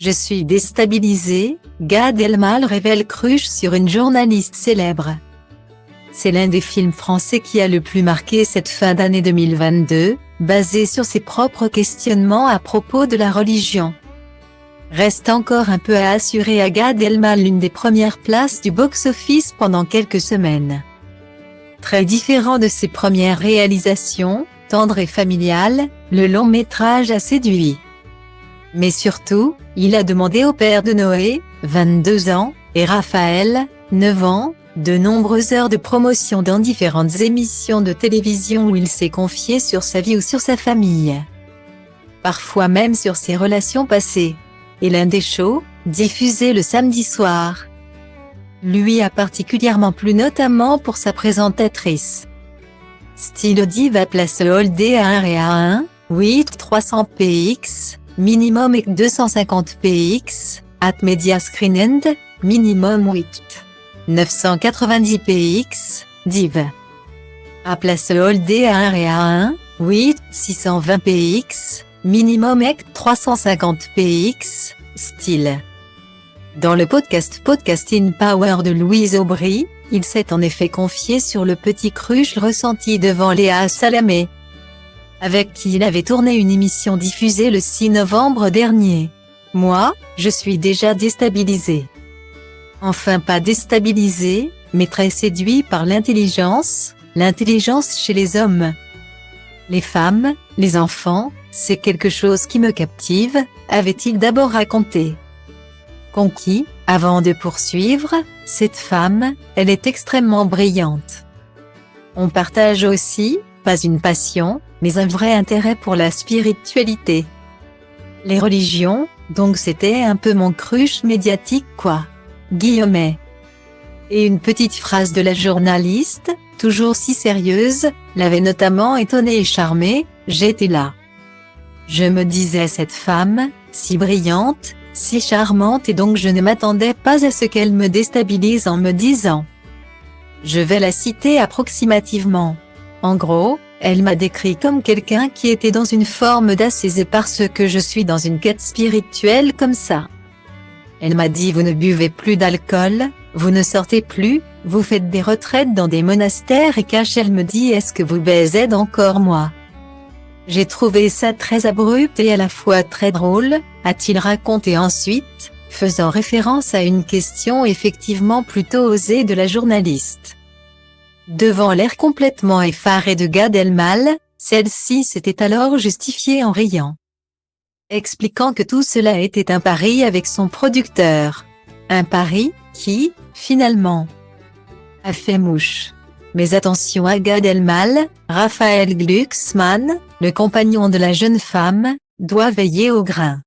Je suis déstabilisé, Gad Elmaleh révèle crush sur une journaliste célèbre. C'est l'un des films français qui a le plus marqué cette fin d'année 2022, basé sur ses propres questionnements à propos de la religion. Reste encore un peu à assurer à Gad Elmaleh l'une des premières places du box-office pendant quelques semaines. Très différent de ses premières réalisations, tendre et familial, le long métrage a séduit. Mais surtout, il a demandé au père de Noé, 22 ans, et Raphaël, 9 ans, de nombreuses heures de promotion dans différentes émissions de télévision où il s'est confié sur sa vie ou sur sa famille. Parfois même sur ses relations passées. Et l'un des shows, diffusé le samedi soir, lui a particulièrement plu notamment pour sa présentatrice. Style diva place Holdé à 1 et à 1, 8 300 px, minimum et 250 px, at media screen end, minimum 8. 990 px, div. À place Holdé à 1 et à 1, 8 620 px, minimum et 350 px, style. Dans le podcast Podcasting Power de Louise Aubry, il s'est en effet confié sur le petit crush ressenti devant Léa Salamé, avec qui il avait tourné une émission diffusée le 6 novembre dernier. Moi, je suis déjà déstabilisé. Enfin pas déstabilisé, mais très séduit par l'intelligence chez les hommes. Les femmes, les enfants, c'est quelque chose qui me captive, avait-il d'abord raconté. Conquis, avant de poursuivre, cette femme, elle est extrêmement brillante. On partage aussi, pas une passion, mais un vrai intérêt pour la spiritualité. Les religions, donc c'était un peu mon crush médiatique quoi. Guillemets. Et une petite phrase de la journaliste, toujours si sérieuse, l'avait notamment étonnée et charmée, j'étais là. Je me disais cette femme, si brillante, si charmante et donc je ne m'attendais pas à ce qu'elle me déstabilise en me disant. Je vais la citer approximativement. En gros, elle m'a décrit comme quelqu'un qui était dans une forme d'ascèse parce que je suis dans une quête spirituelle comme ça. Elle m'a dit vous ne buvez plus d'alcool, vous ne sortez plus, vous faites des retraites dans des monastères et elle me dit est-ce que vous baisez encore moi? J'ai trouvé ça très abrupt et à la fois très drôle, a-t-il raconté ensuite, faisant référence à une question effectivement plutôt osée de la journaliste. Devant l'air complètement effaré de Gad Elmaleh, celle-ci s'était alors justifiée en riant, expliquant que tout cela était un pari avec son producteur. Un pari qui, finalement, a fait mouche. Mais attention à Gad Elmaleh, Raphaël Glucksmann, le compagnon de la jeune femme, doit veiller au grain.